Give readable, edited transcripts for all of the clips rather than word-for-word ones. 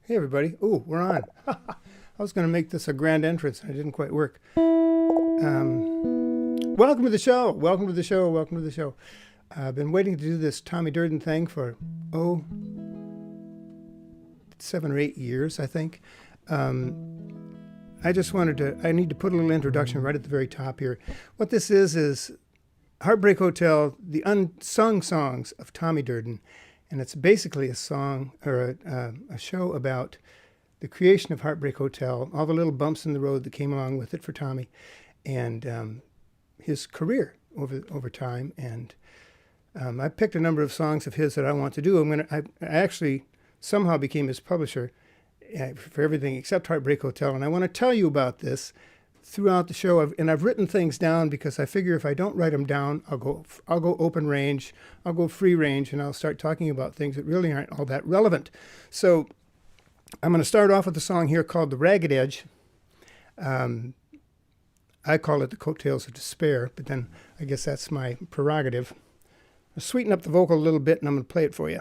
Hey everybody. Oh, we're on. I was going to make this a grand entrance and it didn't quite work. Welcome to the show. Welcome to the show. Welcome to the show. I've been waiting to do this Tommy Durden thing for, 7 or 8 years, I think. I just wanted to, I need to put a little introduction right at the very top here. What this is Heartbreak Hotel, the unsung songs of Tommy Durden. And it's basically a song or a show about the creation of Heartbreak Hotel, all the little bumps in the road that came along with it for Tommy, and his career over time. And I picked a number of songs of his that I want to do. I actually somehow became his publisher for everything except Heartbreak Hotel, and I want to tell you about this throughout the show. I've written things down because I figure if I don't write them down, I'll go open range, I'll go free range, and I'll start talking about things that really aren't all that relevant. So I'm going to start off with a song here called The Ragged Edge. I call it The Coattails of Despair, but then I guess that's my prerogative. I'll sweeten up the vocal a little bit, and I'm going to play it for you.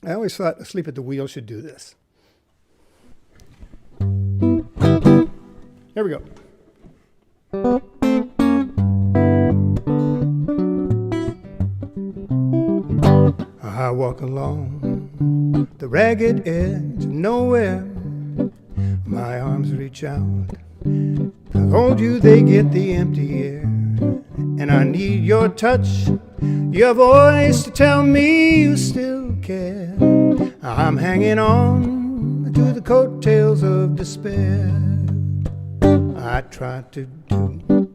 I always thought Asleep at the Wheel should do this. Here we go. I walk along the ragged edge of nowhere. My arms reach out to hold you, they get the empty air. And I need your touch, your voice to tell me you still care. I'm hanging on to the coattails of despair. I try to do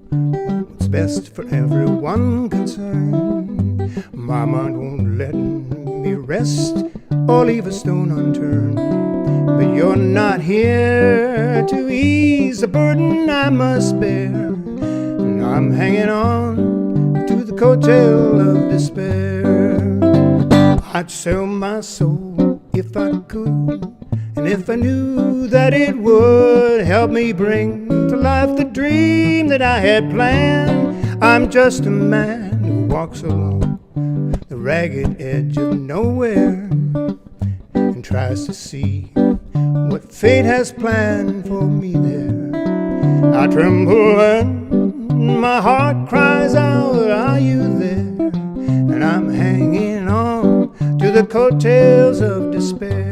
what's best for everyone concerned. My mind won't let me rest or leave a stone unturned. But you're not here to ease the burden I must bear. And I'm hanging on to the coattail of despair. I'd sell my soul if I could, and if I knew that it would help me bring to life the dream that I had planned. I'm just a man who walks along the ragged edge of nowhere and tries to see what fate has planned for me there. I tremble and my heart cries out, are you there? And I'm hanging on to the coattails of despair.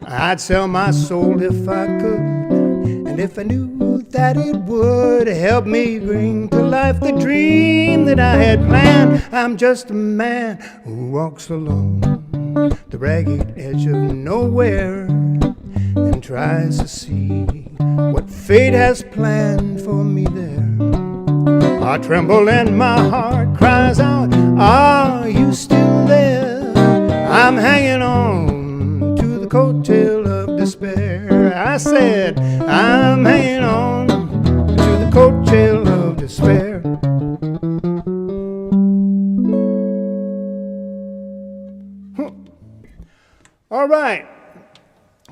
I'd sell my soul if I could, and if I knew that it would help me bring to life the dream that I had planned. I'm just a man who walks along the ragged edge of nowhere and tries to see what fate has planned for me there. I tremble and my heart cries out, are you still there? I'm hanging on to the coattail of despair. I said, I'm hanging on to the coattail of despair. All right.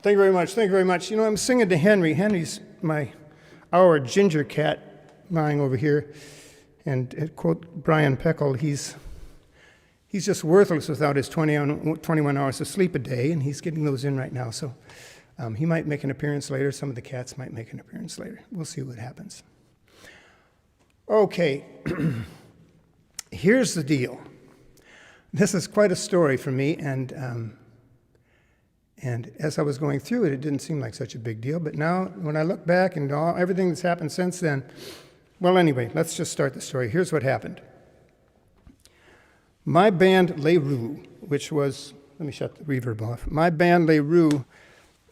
Thank you very much. Thank you very much. You know, I'm singing to Henry. Henry's our ginger cat lying over here. And quote Brian Peckle, he's just worthless without his 21 hours of sleep a day, and he's getting those in right now. So he might make an appearance later. Some of the cats might make an appearance later. We'll see what happens. Okay. Here's the deal. This is quite a story for me, and as I was going through it, it didn't seem like such a big deal. But now, when I look back and everything that's happened since then, well, anyway, let's just start the story. Here's what happened. My band, Les Roues, which was, let me shut the reverb off. My band, Les Roues,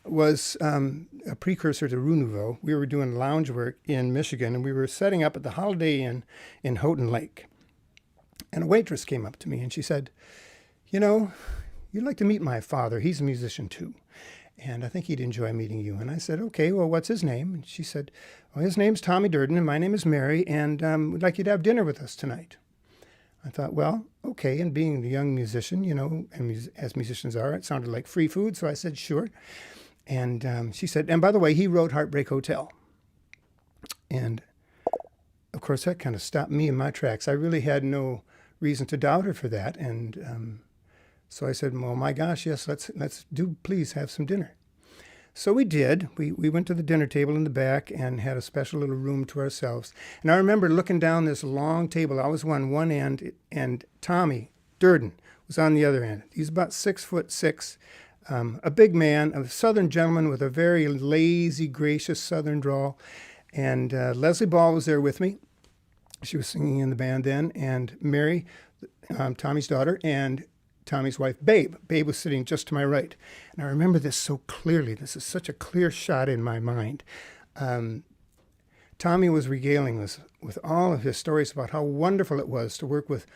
was a precursor to Rue Nouveau. We were doing lounge work in Michigan, and we were setting up at the Holiday Inn in Houghton Lake. And a waitress came up to me, and she said, you know, you'd like to meet my father. He's a musician, too. And I think he'd enjoy meeting you. And I said, okay, well, what's his name? And she said, well, his name's Tommy Durden, and my name is Mary, and we'd like you to have dinner with us tonight. I thought, well, okay. And being the young musician, you know, and as musicians are, it sounded like free food. So I said, sure. And she said, and by the way, he wrote Heartbreak Hotel. And, of course, that kind of stopped me in my tracks. I really had no reason to doubt her for that. And so I said, well, my gosh, yes, let's please have some dinner. So we did. We went to the dinner table in the back and had a special little room to ourselves. And I remember looking down this long table. I was on one end, and Tommy Durden was on the other end. He's about 6'6", a big man, a Southern gentleman with a very lazy, gracious Southern drawl. And Leslie Ball was there with me. She was singing in the band then. And Mary, Tommy's daughter, and Tommy's wife, Babe. Babe was sitting just to my right. And I remember this so clearly. This is such a clear shot in my mind. Tommy was regaling us with all of his stories about how wonderful it was to work with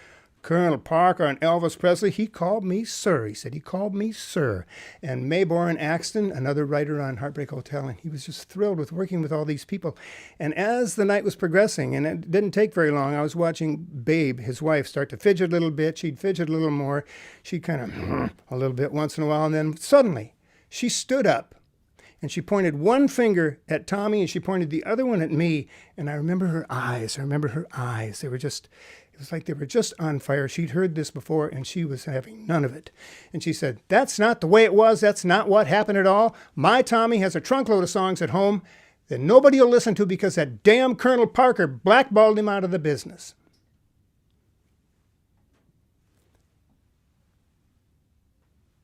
Colonel Parker and Elvis Presley. He called me sir. He said he called me sir. And Mayborn Axton, another writer on Heartbreak Hotel, and he was just thrilled with working with all these people. And as the night was progressing, and it didn't take very long, I was watching Babe, his wife, start to fidget a little bit. She'd fidget a little more. She'd kind of a little bit once in a while, and then suddenly she stood up. And she pointed one finger at Tommy, and she pointed the other one at me. And I remember her eyes. They were just, it was like they were just on fire. She'd heard this before, and she was having none of it. And she said, that's not the way it was. That's not what happened at all. My Tommy has a trunkload of songs at home that nobody will listen to because that damn Colonel Parker blackballed him out of the business.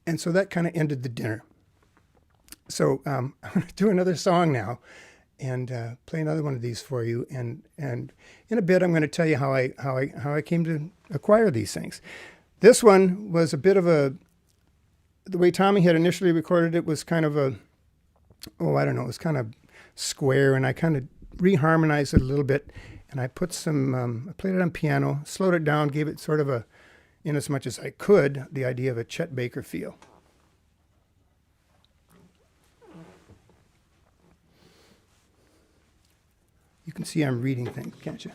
And so that kind of ended the dinner. So I'm going to do another song now and play another one of these for you. And in a bit, I'm going to tell you how I came to acquire these things. This one was a bit of the way Tommy had initially recorded it was kind of it was kind of square, and I kind of reharmonized it a little bit. And I put I played it on piano, slowed it down, gave it sort of in as much as I could, the idea of a Chet Baker feel. You can see I'm reading things, can't you?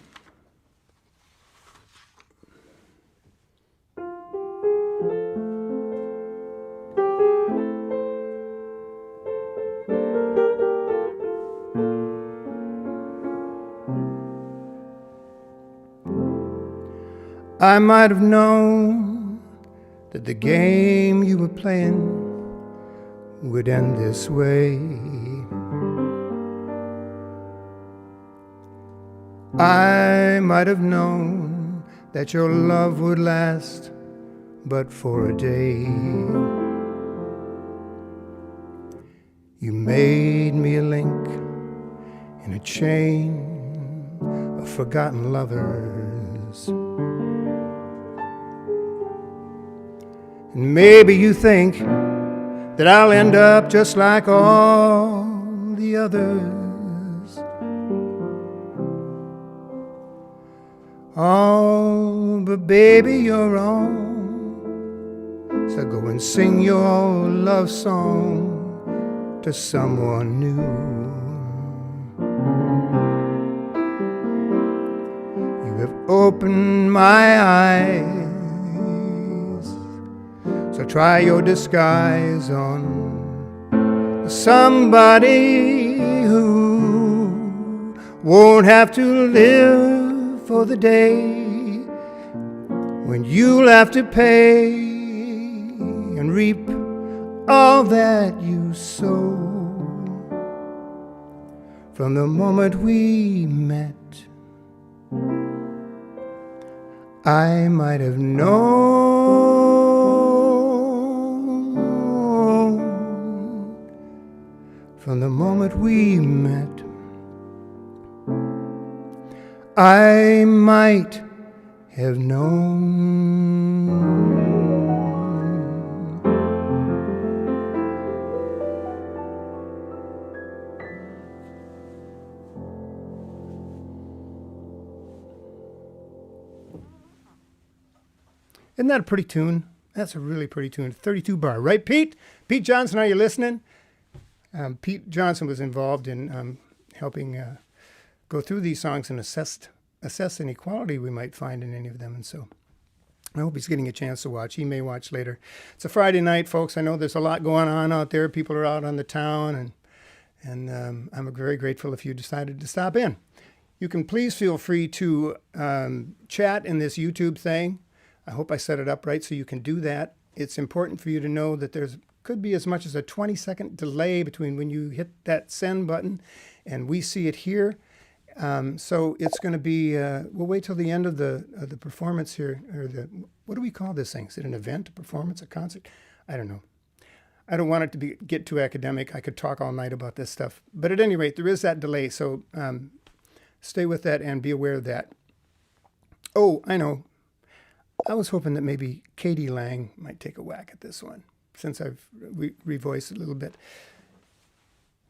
I might have known that the game you were playing would end this way. I might have known that your love would last but for a day. You made me a link in a chain of forgotten lovers. And maybe you think that I'll end up just like all the others. Oh, but baby, you're wrong. So go and sing your love song to someone new. You have opened my eyes, so try your disguise on somebody who won't have to live for the day when you'll have to pay and reap all that you sow. From the moment we met, I might have known. From the moment we met, I might have known. Isn't that a pretty tune? That's a really pretty tune. 32 bar, right, Pete? Pete Johnson, are you listening? Pete Johnson was involved in helping go through these songs and assess inequality we might find in any of them. And so I hope he's getting a chance to watch. He may watch later. It's a Friday night, folks. I know there's a lot going on out there. People are out on the town, and I'm very grateful if you decided to stop in. You can please feel free to chat in this YouTube thing. I hope I set it up right so you can do that. It's important for you to know that could be as much as a 20-second delay between when you hit that send button and we see it here. So it's going to be, we'll wait till the end of the performance here, or what do we call this thing? Is it an event, a performance, a concert? I don't know. I don't want it to get too academic. I could talk all night about this stuff. But at any rate, there is that delay. So stay with that and be aware of that. Oh, I know. I was hoping that maybe Katie Lang might take a whack at this one, since I've revoiced it a little bit.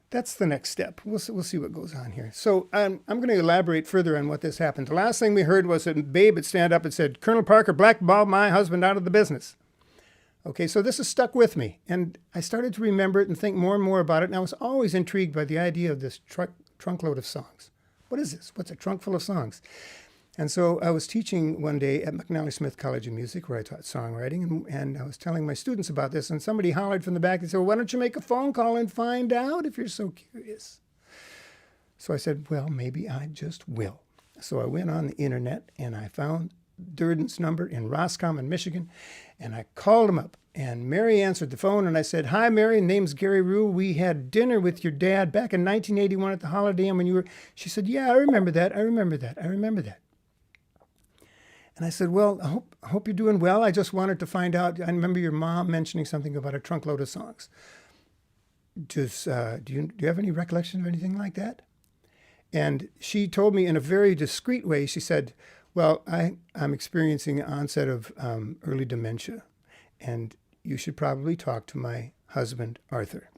That's the next step. We'll see what goes on here. So I'm going to elaborate further on what this happened. The last thing we heard was that Babe had stand up and said, "Colonel Parker blackballed my husband out of the business." Okay, so this has stuck with me. And I started to remember it and think more and more about it. And I was always intrigued by the idea of this trunkload of songs. What is this? What's a trunk full of songs? And so I was teaching one day at McNally Smith College of Music, where I taught songwriting, and I was telling my students about this, and somebody hollered from the back and said, "Well, why don't you make a phone call and find out if you're so curious?" So I said, well, maybe I just will. So I went on the internet, and I found Durden's number in Roscommon, Michigan, and I called him up. And Mary answered the phone, and I said, "Hi, Mary, name's Gary Rue. We had dinner with your dad back in 1981 at the Holiday Inn when you were..." She said, "Yeah, I remember that. I remember that. I remember that." And I said, "Well, I hope you're doing well. I just wanted to find out. I remember your mom mentioning something about a trunk load of songs. Do you have any recollection of anything like that?" And she told me in a very discreet way, she said, "Well, I'm experiencing an onset of early dementia, and you should probably talk to my husband, Arthur,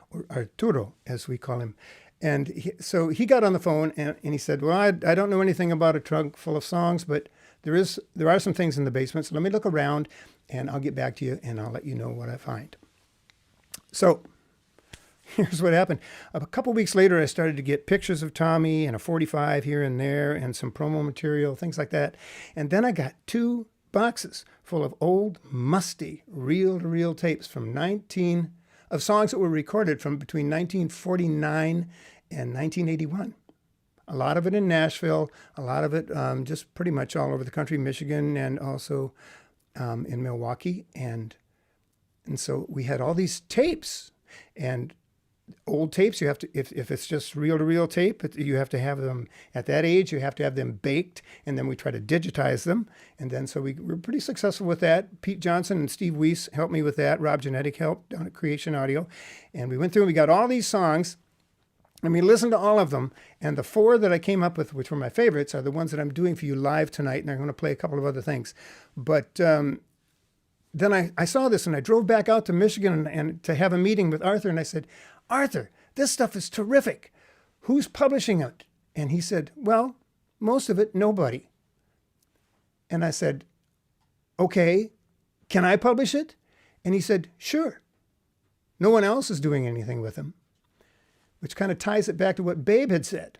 or Arturo, as we call him." And so he got on the phone and he said, "Well, I don't know anything about a trunk full of songs, but there are some things in the basement. So let me look around and I'll get back to you and I'll let you know what I find." So here's what happened. A couple weeks later, I started to get pictures of Tommy and a 45 here and there and some promo material, things like that. And then I got 2 boxes full of old, musty, reel-to-reel tapes of songs that were recorded from between 1949 and 1981. A lot of it in Nashville, a lot of it just pretty much all over the country, Michigan, and also in Milwaukee. And so we had all these tapes. And old tapes, you have to, if it's just reel-to-reel tape, you have to have them, at that age, you have to have them baked, and then we try to digitize them. And then so we were pretty successful with that. Pete Johnson and Steve Weiss helped me with that. Rob Genetic helped down at Creation Audio. And we went through and we got all these songs, and we listened to all of them. And the 4 that I came up with, which were my favorites, are the ones that I'm doing for you live tonight, and I'm going to play a couple of other things. But then I saw this and I drove back out to Michigan and to have a meeting with Arthur. And I said, Arthur, this stuff is terrific. Who's publishing it? And he said, well, most of it, nobody. And I said, okay, can I publish it? And he said, sure. No one else is doing anything with him, which kind of ties it back to what Babe had said.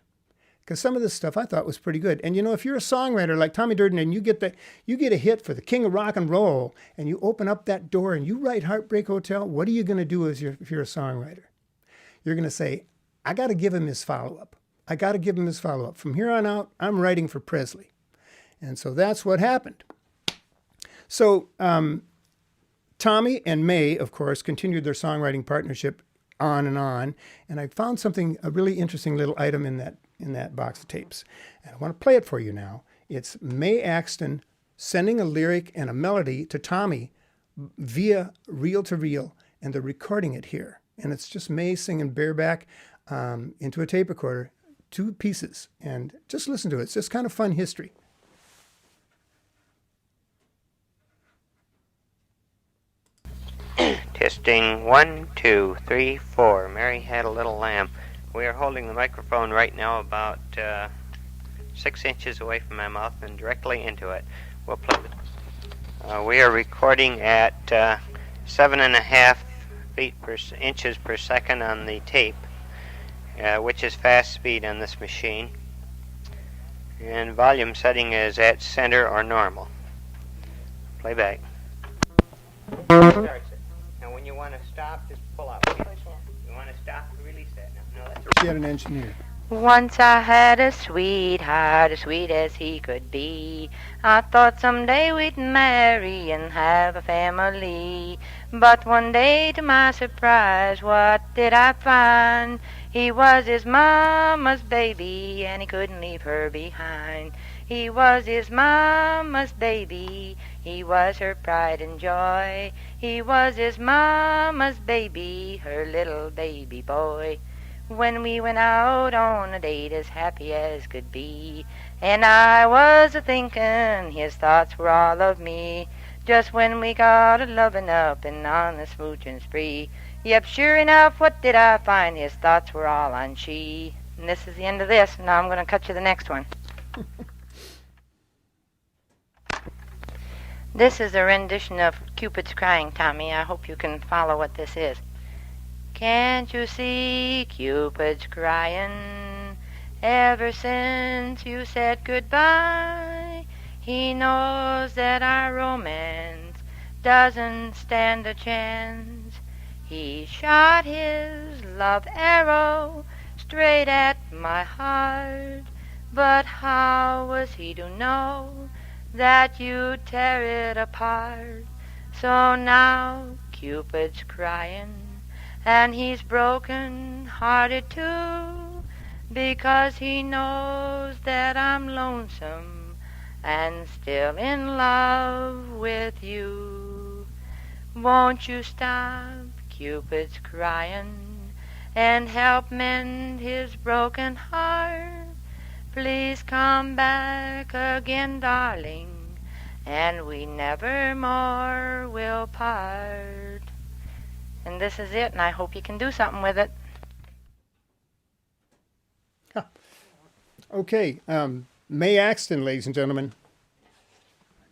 Because some of this stuff I thought was pretty good. And you know, if you're a songwriter like Tommy Durden and you get a hit for the king of rock and roll and you open up that door and you write Heartbreak Hotel, what are you going to do if you're a songwriter? You're going to say, I got to give him his follow-up. I got to give him his follow-up. From here on out, I'm writing for Presley. And so that's what happened. So Tommy and May, of course, continued their songwriting partnership on. And I found a really interesting little item in that box of tapes. And I want to play it for you now. It's May Axton sending a lyric and a melody to Tommy via reel-to-reel, and they're recording it here. And it's just May singing bareback into a tape recorder, 2 pieces. And just listen to it. It's just kind of fun history. Testing 1, 2, 3, 4. Mary had a little lamb. We are holding the microphone right now about 6 inches away from my mouth and directly into it. We'll play we are recording at 7.5 inches per second on the tape, which is fast speed on this machine. And volume setting is at center or normal. Playback. Starts it. Now when you want to stop, just pull out. You want to stop, release that. No, that's Get an engineer. Once I had a sweetheart, as sweet as he could be. I thought someday we'd marry and have a family. But one day, to my surprise, what did I find? He was his mama's baby, and he couldn't leave her behind. He was his mama's baby, he was her pride and joy. He was his mama's baby, her little baby boy. When we went out on a date as happy as could be, and I was a-thinking his thoughts were all of me, just when we got a-loving up and on the smooching spree. Yep, sure enough, what did I find? His thoughts were all on she. And this is the end of this, and now I'm going to cut you the next one. This is a rendition of Cupid's Crying, Tommy. I hope you can follow what this is. Can't you see Cupid's crying ever since you said goodbye? He knows that our romance doesn't stand a chance. He shot his love arrow straight at my heart. But how was he to know that you'd tear it apart? So now Cupid's crying, and he's broken-hearted too, because he knows that I'm lonesome and still in love with you. Won't you stop Cupid's crying and help mend his broken heart? Please come back again, darling, and we never more will part. And this is it, and I hope you can do something with it. Okay, May Axton, ladies and gentlemen,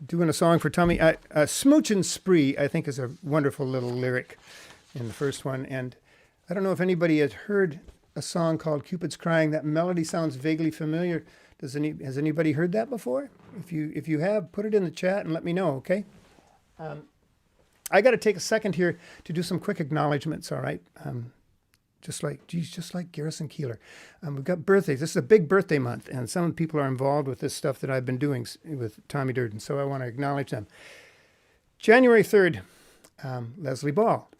doing a song for Tommy. Smoochin' Spree, I think, is a wonderful little lyric in the first one. And I don't know if anybody has heard a song called Cupid's Crying. That melody sounds vaguely familiar. Has anybody heard that before? If you have, put it in the chat and let me know, okay? I got to take a second here to do some quick acknowledgments, all right? Just like Garrison Keeler. We've got birthdays. This is a big birthday month, and some people are involved with this stuff that I've been doing with Tommy Durden, so I want to acknowledge them. January 3rd, Leslie Ball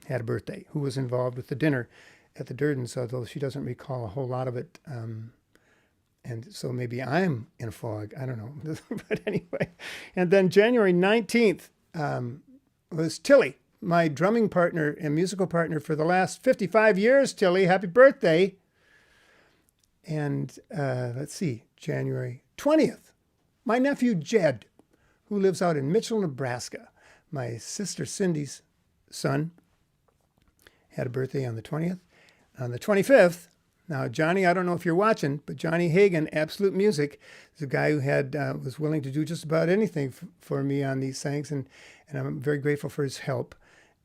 had a birthday, who was involved with the dinner at the Durdens, although she doesn't recall a whole lot of it. And so maybe I'm in a fog. I don't know. But anyway. And then January 19th was Tilly, my drumming partner and musical partner for the last 55 years. Tilly, happy birthday. And let's see, January 20th, my nephew Jed, who lives out in Mitchell, Nebraska. my sister Cindy's son had a birthday on the 20th. On the 25th, now Johnny, I don't know if you're watching, but Johnny Hagan, Absolute Music, is a guy who was willing to do just about anything for me on these things, and I'm very grateful for his help.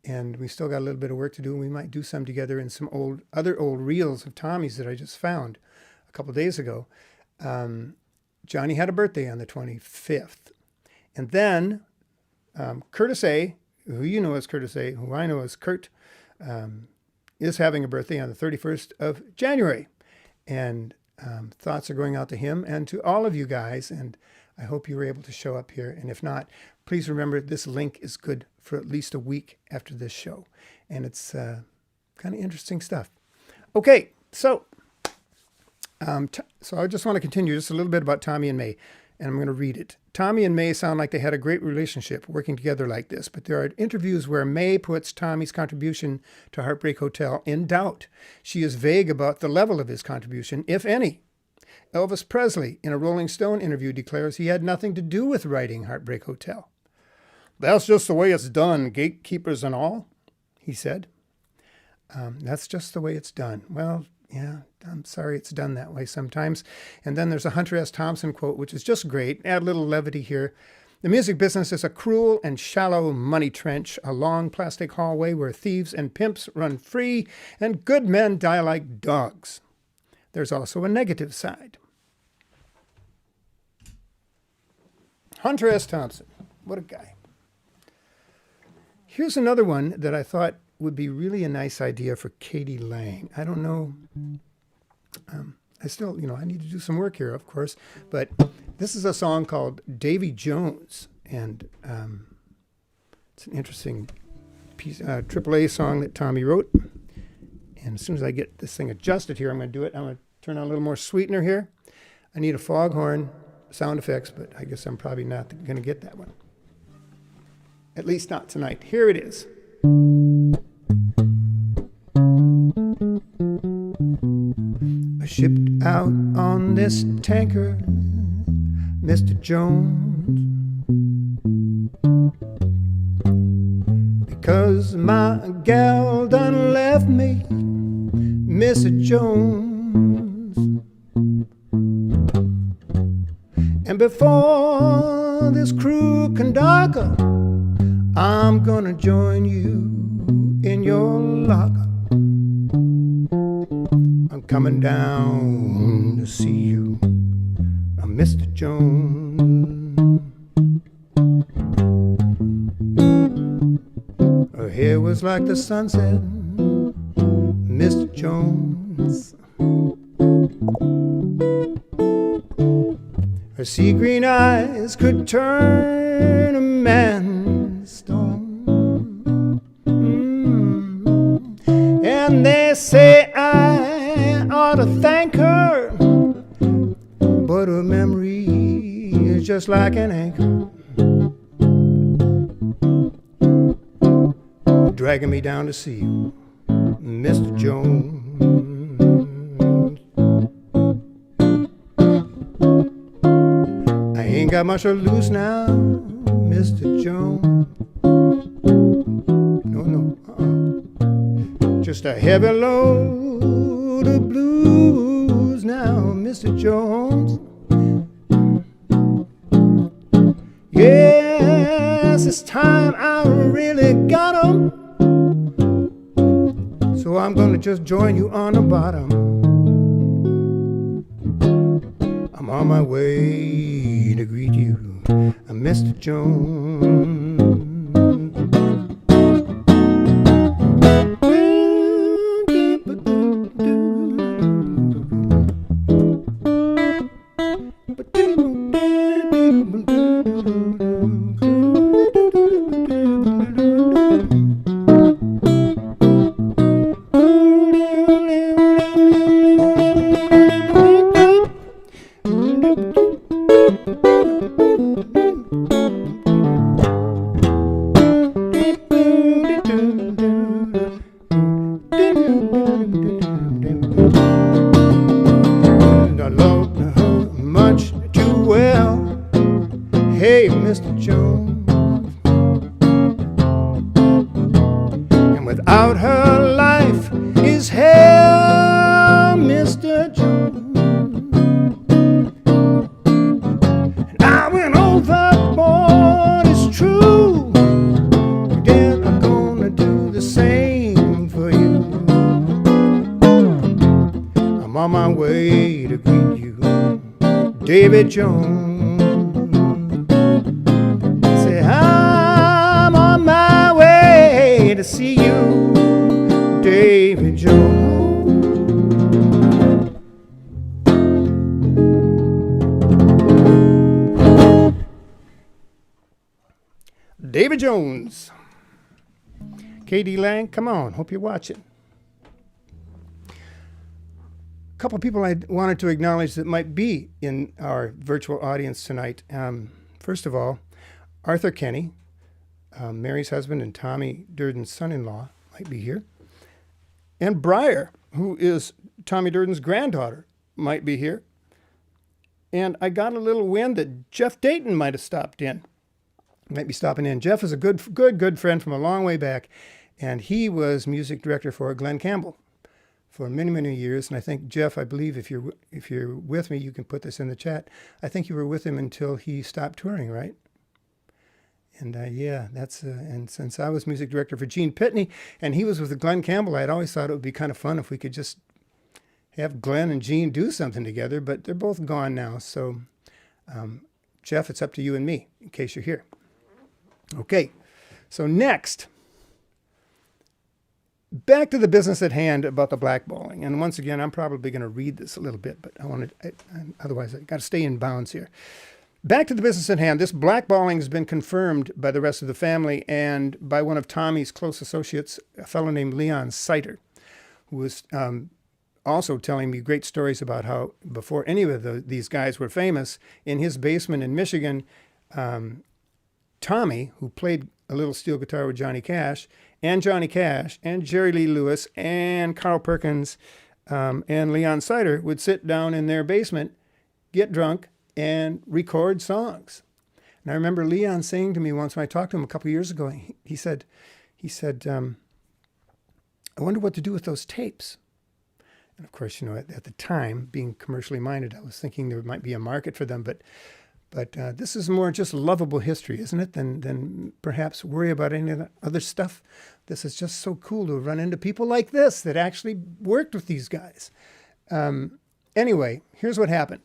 And we still got a little bit of work to do, and we might do some together in some other old reels of Tommy's that I just found a couple days ago. Johnny had a birthday on the 25th. And then Curtis A., who you know as Curtis A., who I know as Kurt, is having a birthday on the 31st of January. And thoughts are going out to him and to all of you guys. And I hope you were able to show up here. And if not, please remember this link is good for at least a week after this show. And it's kind of interesting stuff. Okay, so I just want to continue just a little bit about Tommy and May. And I'm going to read it. Tommy and May sound like they had a great relationship working together like this, but there are interviews where May puts Tommy's contribution to Heartbreak Hotel in doubt. She is vague about the level of his contribution, if any. Elvis Presley, in a Rolling Stone interview, declares he had nothing to do with writing Heartbreak Hotel. That's just the way it's done, gatekeepers and all, he said. That's just the way it's done. Well, yeah, I'm sorry it's done that way sometimes. And then there's a Hunter Thompson quote, which is just great. Add a little levity here. The music business is a cruel and shallow money trench, a long plastic hallway where thieves and pimps run free and good men die like dogs. There's also a negative side. Hunter S. Thompson. What a guy. Here's another one that I thought would be really a nice idea for Katie Lang. I don't know. I still, I need to do some work here, of course. But this is a song called Davy Jones. And it's an interesting piece, AAA song that Tommy wrote. And as soon as I get this thing adjusted here, I'm going to do it. I'm going to turn on a little more sweetener here. I need a foghorn sound effects, but I guess I'm probably not going to get that one. At least not tonight. Here it is. I shipped out on this tanker, Mr. Jones, because my gal done left me, Mr. Jones. And before this crew can darker, I'm gonna join you in your locker. I'm coming down to see you, Mr. Jones. Her hair was like the sunset, Mr. Jones. Her sea green eyes could turn a man's stone. And they say I ought to thank her, but her memory is just like an anchor, dragging me down to see you, Mr. Jones. I ain't got much to lose now, Mr. Jones. No, just a heavy load of blues now, Mr. Jones. Yes, it's time I really got 'em. So I'm gonna just join you on the bottom. I'm on my way to greet you, Mr. Jones. your life is hell, Mr. Jones. And I went overboard, it's true. Then I'm gonna do the same for you. I'm on my way to greet you, David Jones. Say, I'm on my way to see you, David Jones. David Jones. K.D. Lang, come on, hope you're watching. A couple people I wanted to acknowledge that might be in our virtual audience tonight. First of all, Arthur Kenny, Mary's husband and Tommy Durden's son-in-law, might be here. And Briar, who is Tommy Durden's granddaughter, might be here. And I got a little wind that Jeff Dayton might have stopped in. Might be stopping in. Jeff is a good friend from a long way back, and he was music director for Glenn Campbell for many, many years. And I think, Jeff, I believe if you're with me, you can put this in the chat. I think you were with him until he stopped touring, right? And yeah, that's and since I was music director for Gene Pitney and he was with Glenn Campbell, I'd always thought it would be kind of fun if we could just have Glenn and Gene do something together. But they're both gone now, so Jeff, it's up to you and me in case you're here. Okay, so next, back to the business at hand about the blackballing. And once again, I'm probably going to read this a little bit, but otherwise I got to stay in bounds here. Back to the business at hand. This blackballing has been confirmed by the rest of the family and by one of Tommy's close associates, a fellow named Leon Seiter, who was also telling me great stories about how before any of these guys were famous, in his basement in Michigan, Tommy, who played a little steel guitar with Johnny Cash, and Jerry Lee Lewis, and Carl Perkins, and Leon Seiter would sit down in their basement, get drunk, and record songs. And I remember Leon saying to me once when I talked to him a couple of years ago, he said, I wonder what to do with those tapes. And of course, at the time, being commercially minded, I was thinking there might be a market for them, but this is more just lovable history, isn't it, than perhaps worry about any of the other stuff. This is just so cool to run into people like this that actually worked with these guys. Anyway, here's what happened.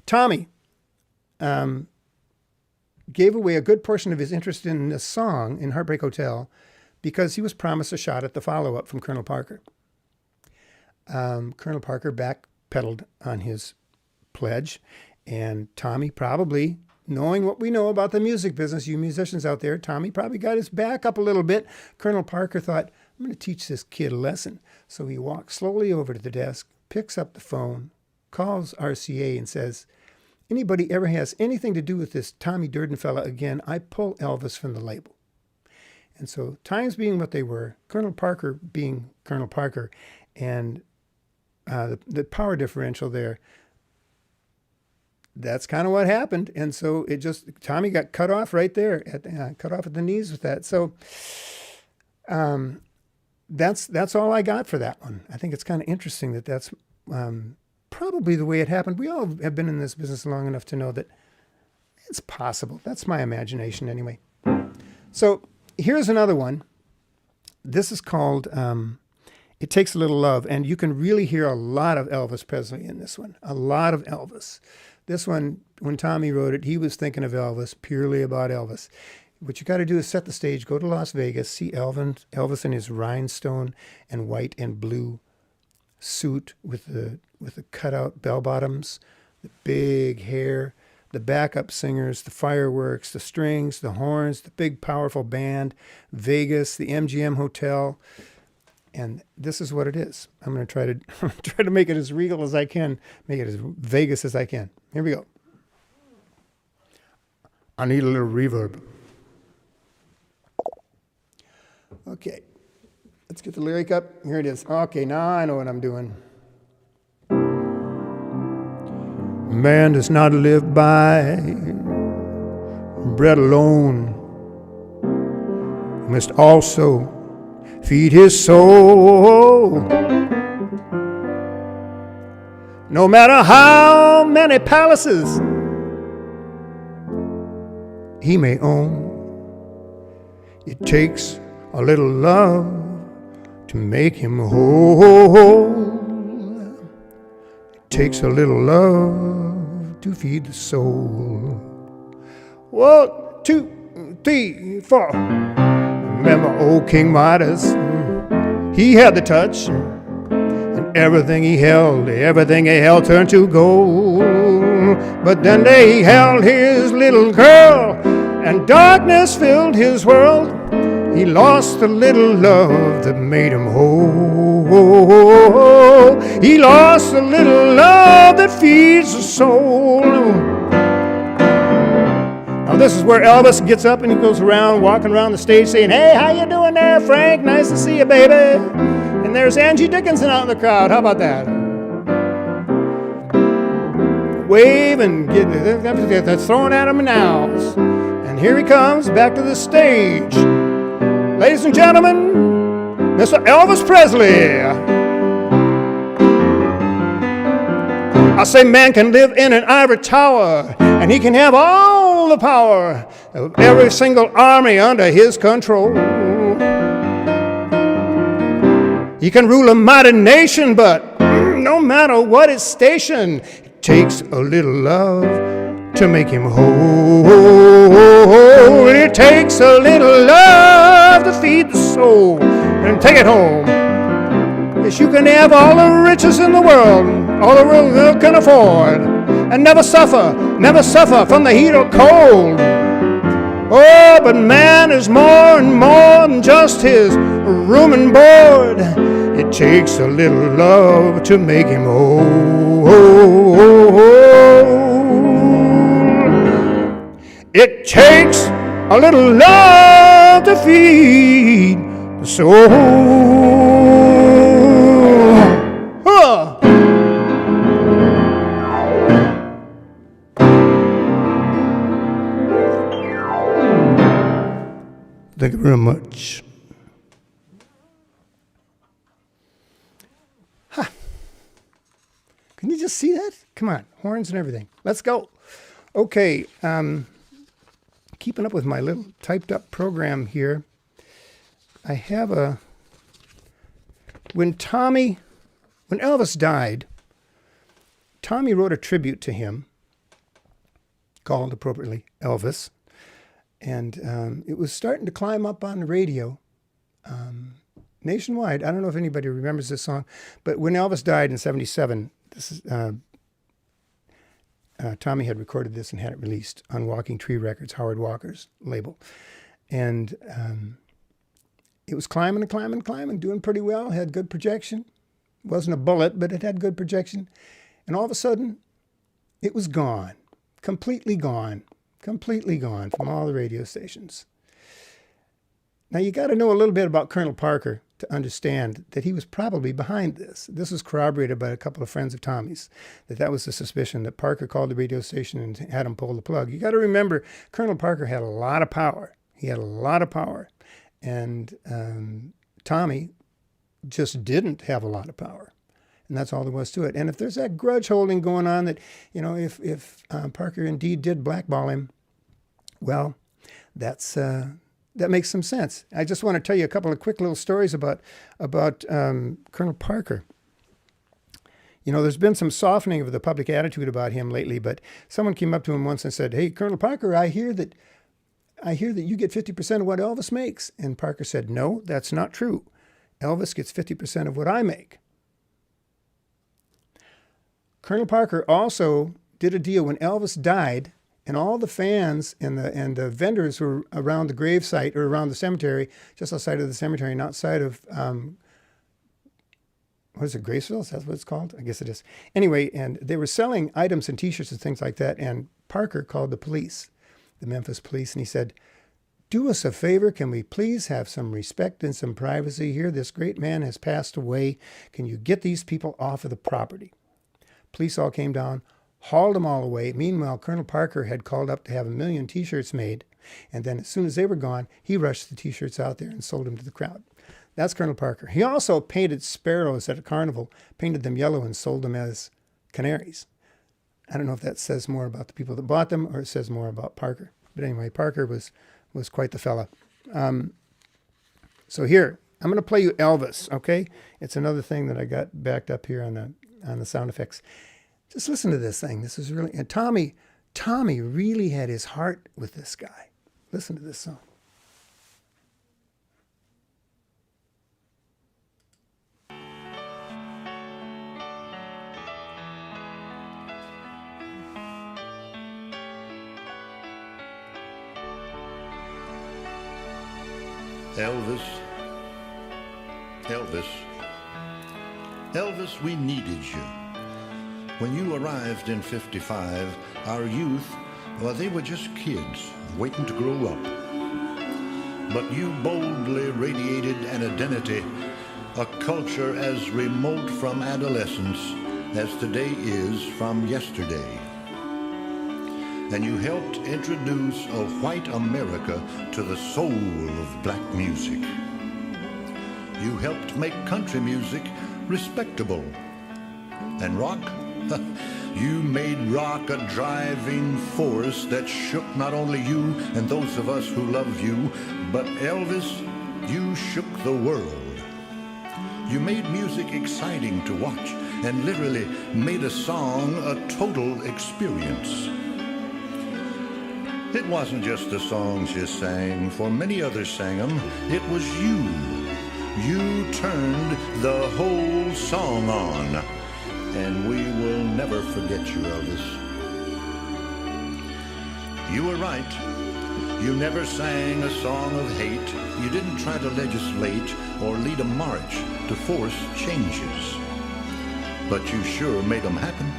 Tommy gave away a good portion of his interest in the song in Heartbreak Hotel because he was promised a shot at the follow-up from Colonel Parker. Colonel Parker backpedaled on his pledge. And Tommy probably, knowing what we know about the music business, you musicians out there, Tommy probably got his back up a little bit. Colonel Parker thought, I'm going to teach this kid a lesson. So he walks slowly over to the desk, picks up the phone, calls RCA and says, anybody ever has anything to do with this Tommy Durden fella again, I pull Elvis from the label. And so times being what they were, Colonel Parker being Colonel Parker, and the power differential there, that's kind of what happened. And so Tommy got cut off right there, cut off at the knees with that. So that's all I got for that one. I think it's kind of interesting that's probably the way it happened. We all have been in this business long enough to know that it's possible. That's my imagination anyway. So here's another one. This is called It Takes a Little Love. And you can really hear a lot of Elvis Presley in this one. A lot of Elvis. This one, when Tommy wrote it, he was thinking of Elvis, purely about Elvis. What you got to do is set the stage, go to Las Vegas, see Elvis in his rhinestone and white and blue suit with the cutout bell bottoms, the big hair, the backup singers, the fireworks, the strings, the horns, the big powerful band, Vegas, the MGM Hotel. And this is what it is. I'm going to try to make it as regal as I can, make it as Vegas as I can. Here we go. I need a little reverb. Okay, let's get the lyric up. Here it is. Okay, now I know what I'm doing. Man does not live by bread alone. He must also feed his soul. No matter how many palaces he may own, it takes a little love to make him whole. It takes a little love to feed the soul. 1, 2, 3, 4. Remember old King Midas? He had the touch, and everything he held turned to gold. But then they held his little girl, and darkness filled his world. He lost the little love that made him whole. He lost the little love that feeds the soul. Now this is where Elvis gets up and he goes around, walking around the stage saying, "Hey, how you doing there, Frank? Nice to see you, baby." And there's Angie Dickinson out in the crowd. How about that? Wave and that's throwing at him now. And here he comes back to the stage. Ladies and gentlemen, Mr. Elvis Presley. I say man can live in an ivory tower, and he can have all the power of every single army under his control. He can rule a mighty nation, but no matter what his station, it takes a little love to make him whole. It takes a little love to feed the soul and take it home. Yes, you can have all the riches in the world, all the world can afford, and never suffer from the heat or cold. Oh, but man is more and more than just his room and board. It takes a little love to make him whole. It takes a little love to feed the soul. Huh. Thank you very much. Huh. Can you just see that? Come on, horns and everything. Let's go. Okay, keeping up with my little typed up program here. I have when Elvis died, Tommy wrote a tribute to him called appropriately Elvis. And it was starting to climb up on the radio nationwide. I don't know if anybody remembers this song, but when Elvis died in '77, this is Tommy had recorded this and had it released on Walking Tree Records, Howard Walker's label. And it was climbing, doing pretty well, had good projection. It wasn't a bullet, but it had good projection. And all of a sudden, it was gone, completely gone from all the radio stations. Now, you got to know a little bit about Colonel Parker to understand that he was probably behind this. This was corroborated by a couple of friends of Tommy's, that was the suspicion, that Parker called the radio station and had him pull the plug. You got to remember, Colonel Parker had a lot of power. He had a lot of power. And Tommy just didn't have a lot of power. And that's all there was to it. And if there's that grudge holding going on that, if Parker indeed did blackball him, well, that makes some sense. I just want to tell you a couple of quick little stories about Colonel Parker. There's been some softening of the public attitude about him lately, but someone came up to him once and said, "Hey, Colonel Parker, I hear that you get 50% of what Elvis makes." And Parker said, "No, that's not true. Elvis gets 50% of what I make." Colonel Parker also did a deal when Elvis died, and all the fans and the vendors who were around the gravesite or around the cemetery, just outside of the cemetery, and outside of, what is it, Graceville? Is that what it's called? I guess it is. Anyway, and they were selling items and T-shirts and things like that, and Parker called the police, the Memphis police, and he said, "Do us a favor. Can we please have some respect and some privacy here? This great man has passed away. Can you get these people off of the property?" Police all came down, hauled them all away. Meanwhile, Colonel Parker had called up to have 1 million T-shirts made. And then as soon as they were gone, he rushed the T-shirts out there and sold them to the crowd. That's Colonel Parker. He also painted sparrows at a carnival, painted them yellow and sold them as canaries. I don't know if that says more about the people that bought them or it says more about Parker. But anyway, Parker was quite the fella. So here, I'm going to play you Elvis, okay? It's another thing that I got backed up here on the sound effects. Just listen to this thing. This is really... And Tommy really had his heart with this guy. Listen to this song. Elvis, we needed you. When you arrived in 55, our youth, well, they were just kids waiting to grow up. But you boldly radiated an identity, a culture as remote from adolescence as today is from yesterday. And you helped introduce a white America to the soul of black music. You helped make country music respectable. And rock? You made rock a driving force that shook not only you and those of us who love you, but Elvis, you shook the world. You made music exciting to watch and literally made a song a total experience. It wasn't just the songs you sang, for many others sang them. It was you. You turned the whole song on, and we will never forget you, Elvis. You were right. You never sang a song of hate. You didn't try to legislate or lead a march to force changes. But you sure made them happen.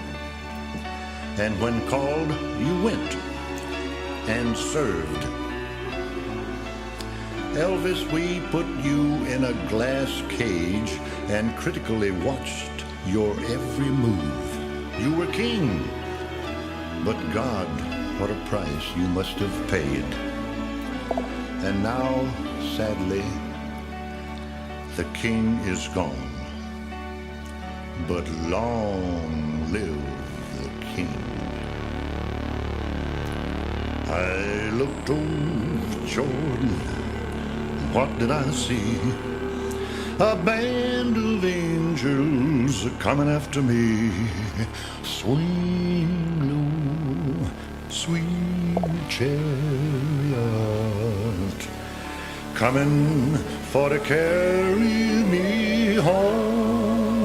And when called, you went and served. Elvis, we put you in a glass cage and critically watched your every move. You were king, but God, what a price you must have paid. And now, sadly, the king is gone, but long live the king. I looked over Jordan, what did I see? A band of angels coming after me. Swing low, sweet chariot, coming for to carry me home.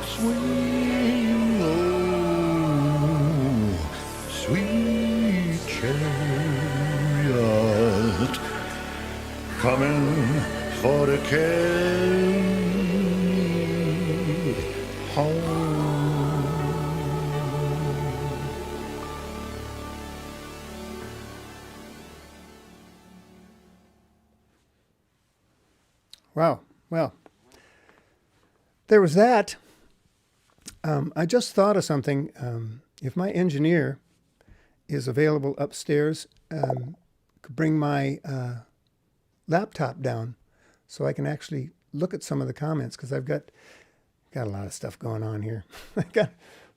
Swing low, sweet chariot, coming for to carry me home. Wow. Well, there was that. I just thought of something. If my engineer is available upstairs, could bring my laptop down so I can actually look at some of the comments, because I've got a lot of stuff going on here. I got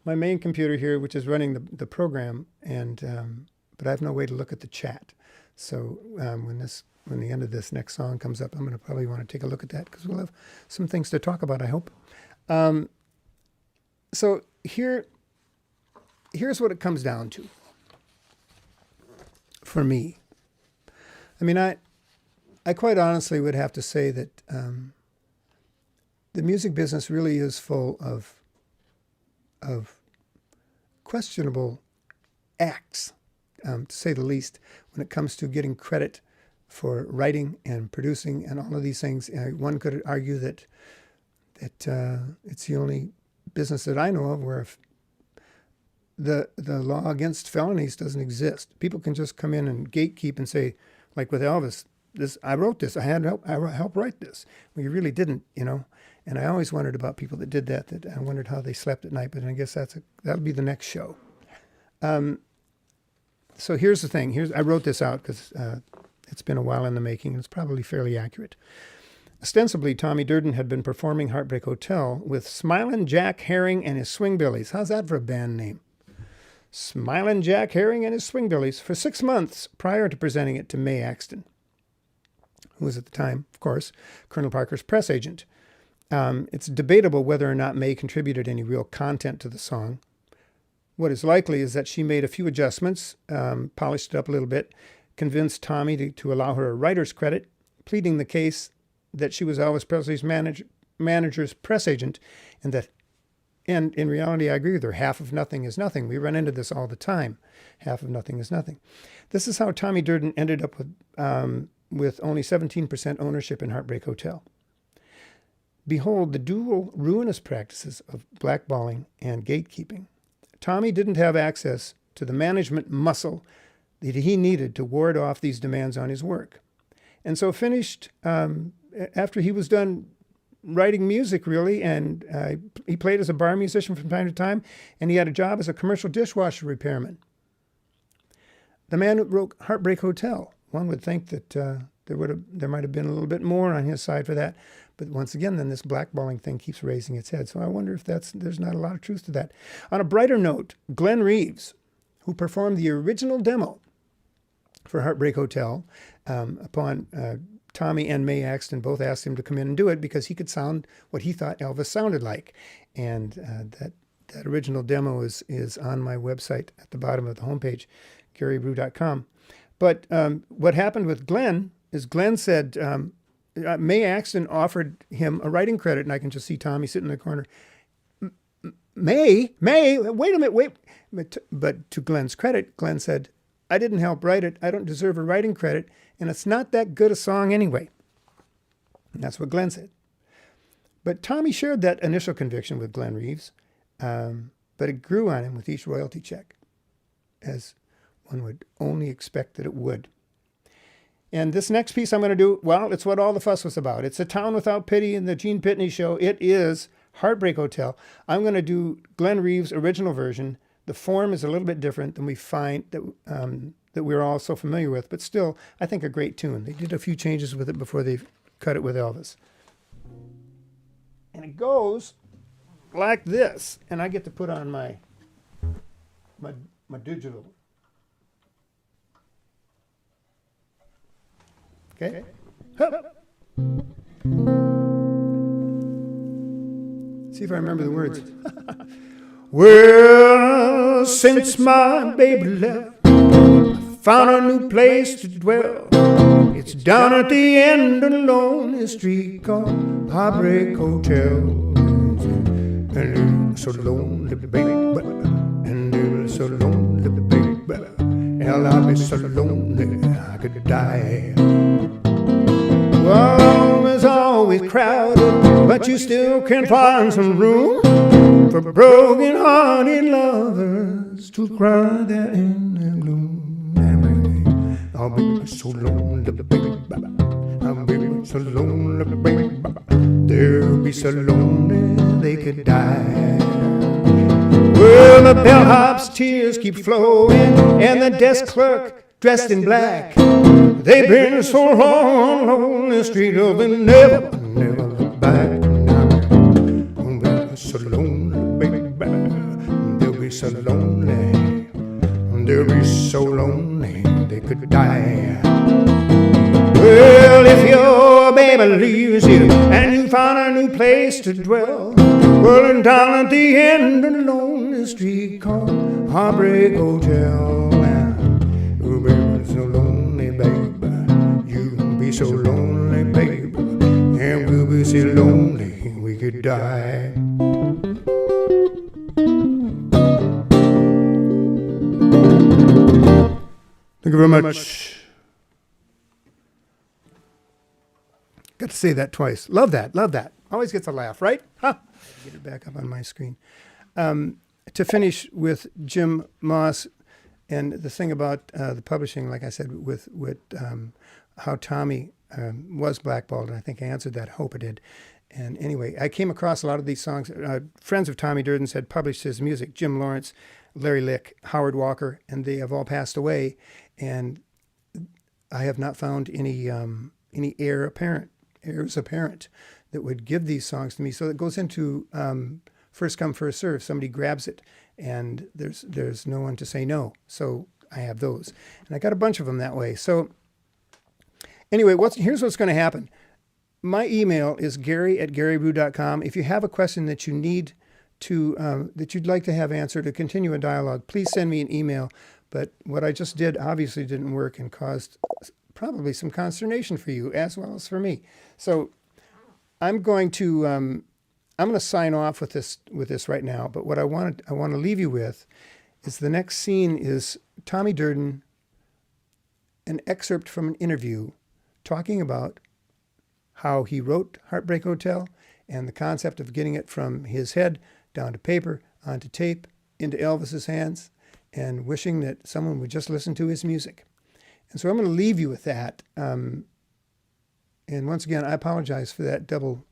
my main computer here, which is running the program, and but I have no way to look at the chat. So when the end of this next song comes up, I'm going to probably want to take a look at that, because we'll have some things to talk about, I hope. So here's what it comes down to for me. I mean, I quite honestly would have to say that the music business really is full of questionable acts, to say the least, when it comes to getting credit for writing and producing and all of these things. One could argue that it's the only business that I know of where if the law against felonies doesn't exist. People can just come in and gatekeep and say, like with Elvis, I wrote this. I had help write this. Well, you really didn't, you know. And I always wondered about people that did that. That I wondered how they slept at night. But I guess that'll be the next show. So here's the thing. I wrote this out because it's been a while in the making. It's probably fairly accurate. Ostensibly, Tommy Durden had been performing Heartbreak Hotel with Smilin' Jack Herring and his Swingbillies. How's that for a band name? Smilin' Jack Herring and his Swingbillies for 6 months prior to presenting it to May Axton, who was at the time, of course, Colonel Parker's press agent. It's debatable whether or not May contributed any real content to the song. What is likely is that she made a few adjustments, polished it up a little bit, convinced Tommy to allow her a writer's credit, pleading the case that she was Elvis Presley's manager's press agent, and in reality, I agree with her. Half of nothing is nothing. We run into this all the time. Half of nothing is nothing. This is how Tommy Durden ended up with only 17% ownership in Heartbreak Hotel. Behold the dual ruinous practices of blackballing and gatekeeping. Tommy didn't have access to the management muscle that he needed to ward off these demands on his work. And so finished, after he was done writing music, really, and he played as a bar musician from time to time, and he had a job as a commercial dishwasher repairman. The man who wrote Heartbreak Hotel, one would think that there might have been a little bit more on his side for that, but once again, then this blackballing thing keeps raising its head. So I wonder if there's not a lot of truth to that. On a brighter note, Glenn Reeves, who performed the original demo for Heartbreak Hotel, upon Tommy and May Axton both asked him to come in and do it because he could sound what he thought Elvis sounded like. And that original demo is on my website at the bottom of the homepage, GaryBrew.com. But what happened with Glenn is Glenn said, May Axton offered him a writing credit, and I can just see Tommy sitting in the corner. May, wait a minute, wait. But to Glenn's credit, Glenn said, I didn't help write it. I don't deserve a writing credit, and it's not that good a song anyway. And that's what Glenn said. But Tommy shared that initial conviction with Glenn Reeves, but it grew on him with each royalty check, as one would only expect that it would. And this next piece I'm going to do, well, it's what all the fuss was about. It's A Town Without Pity in the Gene Pitney Show. It is Heartbreak Hotel. I'm going to do Glenn Reeves' original version. The form is a little bit different than we find that we're all so familiar with, but still, I think a great tune. They did a few changes with it before they cut it with Elvis. And it goes like this, and I get to put on my digital. Okay? Hup. See if I remember the words. Well, since my baby left, I found a new place to dwell. It's down at the end of the lonely street called Heartbreak Hotel. And so lonely, baby, and it was so lonely, baby. Hell, I'll be so lonely I could die. Well, it's always crowded, but you still can find some room for broken-hearted lovers to cry there in the gloom. I'll be so lonely, baby. I'll be so lonely, baby. They'll be so lonely they could die. Well, the bellhop's tears keep flowing, and the desk clerk dressed in black. They've been so long on the street, oh, they never look back. They'll be so lonely, baby. They'll be so lonely. They'll be so lonely they could die. Well, if your baby leaves you and you find a new place to dwell, well, and down at the end of the lonely street called Heartbreak Hotel, you'll be so lonely, baby. You'll be so lonely, baby, and we'll be so lonely we could die. Thank you very much. Got to say that twice. Love that. Always gets a laugh, right? Huh? Get it back up on my screen. To finish with Jim Moss, and the thing about the publishing, like I said, with how Tommy was blackballed, and I think I answered that. I hope I did. And anyway, I came across a lot of these songs. Friends of Tommy Durden's had published his music. Jim Lawrence, Larry Lick, Howard Walker, and they have all passed away. And I have not found any heir apparent. heirs apparent that would give these songs to me. So it goes into first come, first serve. Somebody grabs it, and there's no one to say no. So I have those, and I got a bunch of them that way. So anyway, here's what's going to happen. My email is gary@garybrew.com. If you have a question that you need to that you'd like to have answered to continue a dialogue, please send me an email. But what I just did obviously didn't work and caused probably some consternation for you as well as for me. So I'm going to sign off with this right now. But what I want to leave you with is the next scene is Tommy Durden, an excerpt from an interview talking about how he wrote Heartbreak Hotel and the concept of getting it from his head down to paper, onto tape, into Elvis's hands, and wishing that someone would just listen to his music. And so I'm going to leave you with that. And once again, I apologize for that double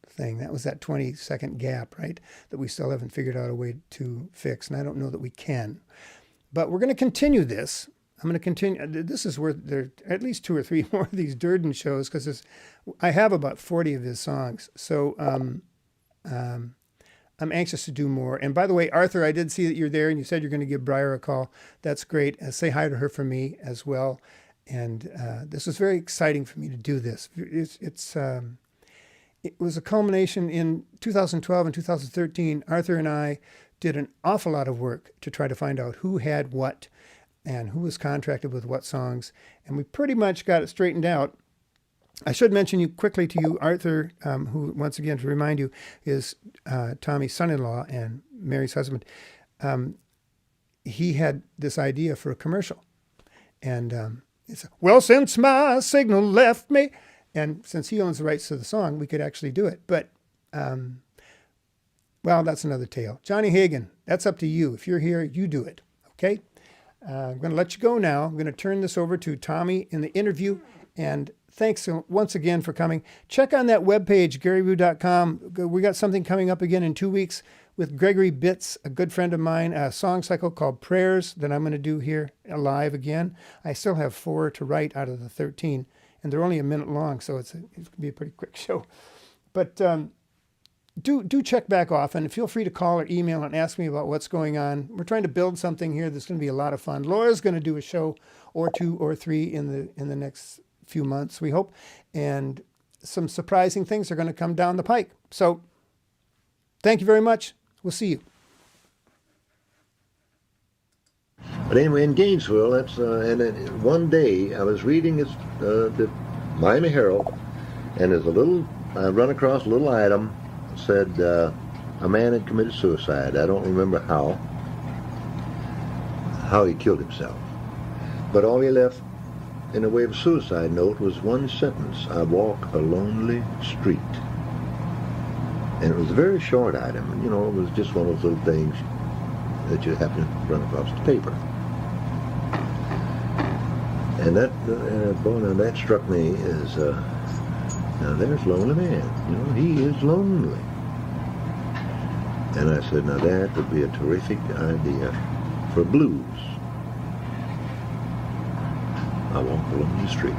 thing. That was that 20-second gap, right, that we still haven't figured out a way to fix. And I don't know that we can. But we're going to continue this. I'm going to continue. This is where there are at least 2 or 3 more of these Durden shows, because I have about 40 of his songs. So I'm anxious to do more. And by the way, Arthur, I did see that you're there, and you said you're going to give Briar a call. That's great. Say hi to her for me as well. And this was very exciting for me to do this. It was a culmination in 2012 and 2013. Arthur and I did an awful lot of work to try to find out who had what and who was contracted with what songs. And we pretty much got it straightened out. I should mention you quickly to you, Arthur, who, once again, to remind you, is Tommy's son-in-law and Mary's husband. He had this idea for a commercial. And it's, well, since my signal left me. And since he owns the rights to the song, we could actually do it. But, well, that's another tale. Johnny Hagan, that's up to you. If you're here, you do it. Okay? I'm going to let you go now. I'm going to turn this over to Tommy in the interview. And thanks once again for coming. Check on that webpage, garybrew.com. We got something coming up again in 2 weeks with Gregory Bitts, a good friend of mine, a song cycle called Prayers that I'm going to do here live again. I still have 4 to write out of the 13, and they're only a minute long, so it's going to be a pretty quick show. But do check back often. Feel free to call or email and ask me about what's going on. We're trying to build something here that's going to be a lot of fun. Laura's going to do a show or 2 or 3 in the next few months, we hope, and some surprising things are going to come down the pike. So thank you very much. We'll see you. But anyway, in Gainesville, that's and then one day I was reading the Miami Herald, and there's I run across a little item said a man had committed suicide. I don't remember how he killed himself, but all he left in the way of a suicide note was one sentence: I walk a lonely street. And it was a very short item. You know, it was just one of those little things that you happen to run across the paper. And that, boy, now that struck me as, now there's Lonely Man. You know, he is lonely. And I said, now that would be a terrific idea for blues. I walk along the street.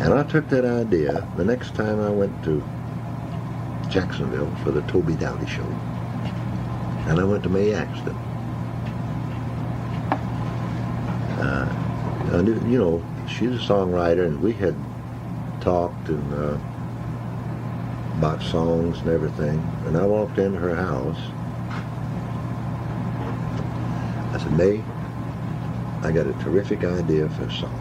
And I took that idea the next time I went to Jacksonville for the Toby Dowdy show. And I went to Mae Axton. I knew, you know, she's a songwriter, and we had talked and about songs and everything. And I walked into her house. I said, Mae, I got a terrific idea for a song.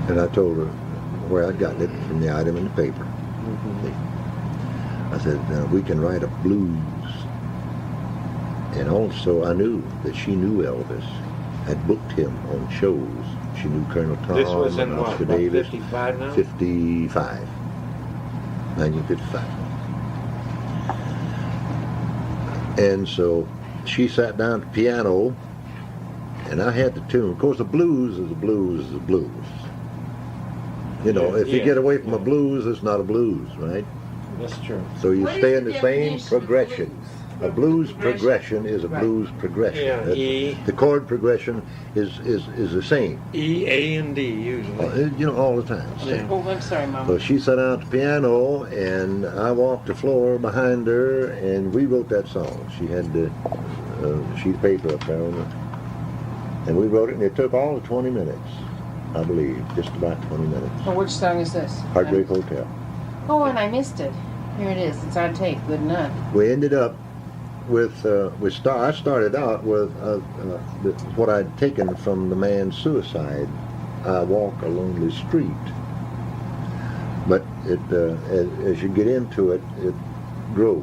And I told her where I'd gotten it from the item in the paper. I said, we can write a blues. And also I knew that she knew Elvis, had booked him on shows. She knew Colonel Tom. This was in and what, Oscar about Davis. 55 now? 55. 1955. And so she sat down at the piano, and I had the tune. Of course, the blues is the blues is the blues. You know, if you get away from a blues, it's not a blues, right? That's true. So you stay in the same progression. A blues progression is a blues progression. Yeah, E. The chord progression is the same. E, A, and D usually. You know, all the time. Yeah. Oh, I'm sorry, Mom. So she sat down at the piano, and I walked the floor behind her, and we wrote that song. She had the sheet of paper up there, and we wrote it, and it took all of 20 minutes, I believe, just about 20 minutes. Oh, which song is this? Heartbreak Hotel. Oh, and I missed it. Here it is. It's on tape. Good enough. We ended up with I started out with what I'd taken from the man's suicide. I walk a lonely street, but it as you get into it, it grows,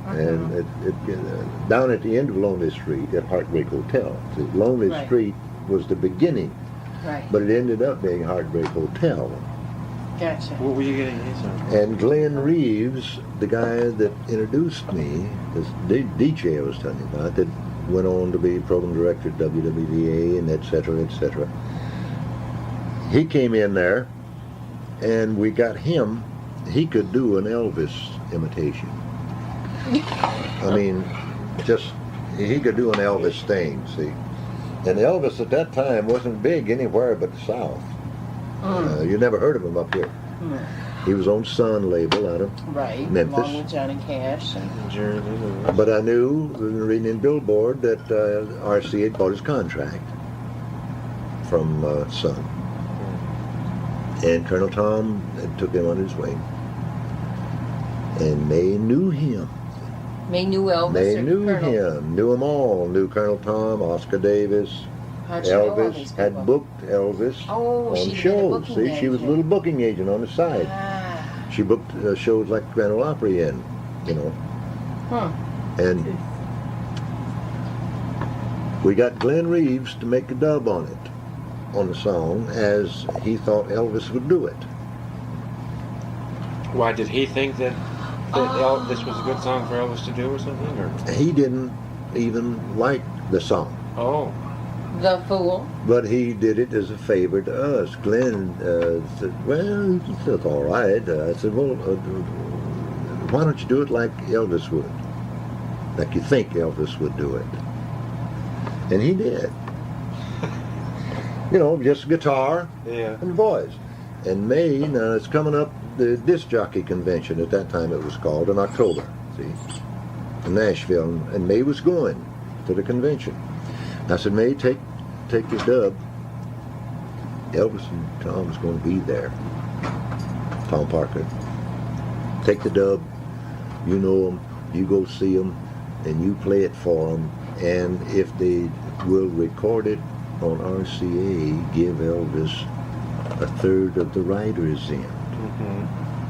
and it down at the end of Lonely Street at Heartbreak Hotel. The Lonely Right. Street was the beginning, Right. but it ended up being Heartbreak Hotel. Gotcha. What were you getting? Sorry. And Glenn Reeves, the guy that introduced me, this DJ I was telling you about, that went on to be program director at WWVA and et cetera, et cetera. He came in there, and we got him. He could do an Elvis imitation. I mean, just, he could do an Elvis thing, see. And Elvis at that time wasn't big anywhere but the South. You never heard of him up here. He was on Sun label out of Right. Memphis. Along with Johnny Cash. And But I knew, reading in Billboard, that RC had bought his contract from Sun. And Colonel Tom took him under his wing. And May knew him. May knew Elvis. They or knew Colonel? him, knew them all. Knew Colonel Tom, Oscar Davis, How'd she know all Elvis, these had people? booked Elvis Oh, on she had a shows. booking See, she was a agent. little booking agent on the side. Ah. She booked shows like Grand Ole Opry in, you know. Huh. And we got Glenn Reeves to make a dub on it, on the song, as he thought Elvis would do it. Why did he think that this was a good song for Elvis to do or something? Or? He didn't even like the song, Oh, The Fool. but he did it as a favor to us. Glenn said, well, it's all right. I said, well, why don't you do it like Elvis would? Like you think Elvis would do it. And he did. You know, just guitar yeah. and voice. And May, now it's coming up, the disc jockey convention at that time it was called, in October, see, in Nashville, and May was going to the convention. I said, May, take your dub. Elvis and Tom was going to be there. Tom Parker. Take the dub, you know them, you go see them, and you play it for them, and if they will record it on RCA, give Elvis a third of the writers in.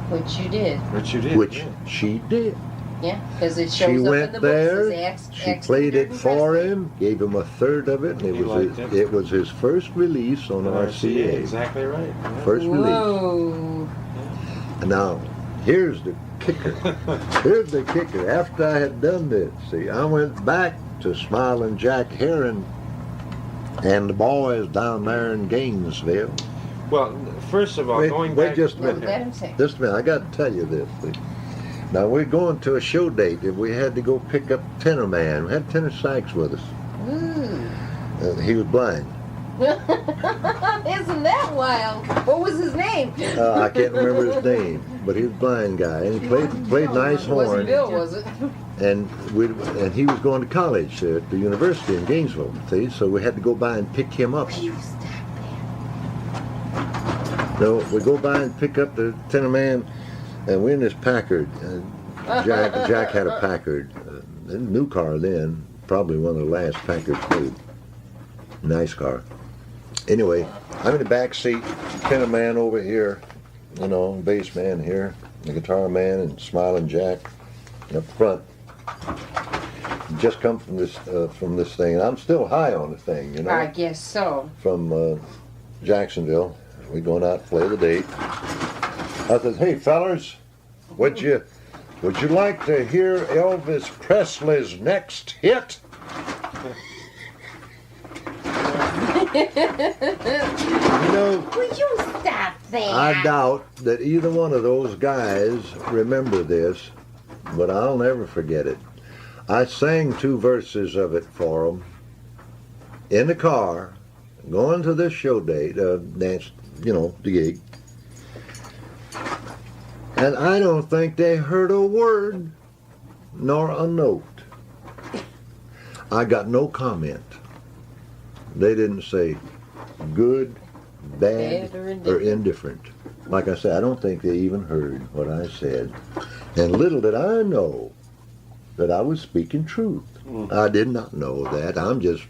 Which you did. Which you did. Which yeah. she did. Yeah, because it shows She up in went the there, books as she played it for him, gave him a third of it, and He liked it. it was his first release on RCA. Exactly right. Yeah. First release. Whoa. Now, here's the kicker. Here's the kicker. After I had done this, see, I went back to Smiling Jack Heron and the boys down there in Gainesville. Well, first of all, going wait back... just a Let minute. him say. Just a minute, I got to tell you this. See. Now, we're going to a show date, and we had to go pick up Tenor Man. We had Tenor Sykes with us. Ooh. He was blind. Isn't that wild? What was his name? I can't remember his name, but he was a blind guy, and he played nice It wasn't horn. Bill, was it? And he was going to college at the university in Gainesville. See, so we had to go by and pick him up. No, we go by and pick up the Tenor Man, and we're in this Packard. Jack had a Packard, a new car then, probably one of the last Packards made. Nice car. Anyway, I'm in the back seat, Tenor Man over here, you know, bass man here, the guitar man, and Smiling Jack up front. Just come from this thing, and I'm still high on the thing, you know. I guess so. From Jacksonville. We're going out to play the date. I said, hey fellers, would you like to hear Elvis Presley's next hit? You know, Will you stop that? I doubt that either one of those guys remember this, but I'll never forget it. I sang 2 verses of it for them in the car, going to this show date, dance, the gig. And I don't think they heard a word nor a note. I got no comment. They didn't say good, bad, or indifferent. Like I said, I don't think they even heard what I said. And little did I know that I was speaking truth. I did not know that. I'm just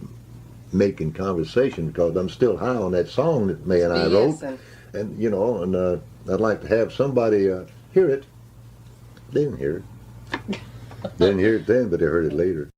making conversation because I'm still high on that song that May and I wrote. And I'd like to have somebody hear it. They didn't hear it. They didn't hear it then, but they heard it later.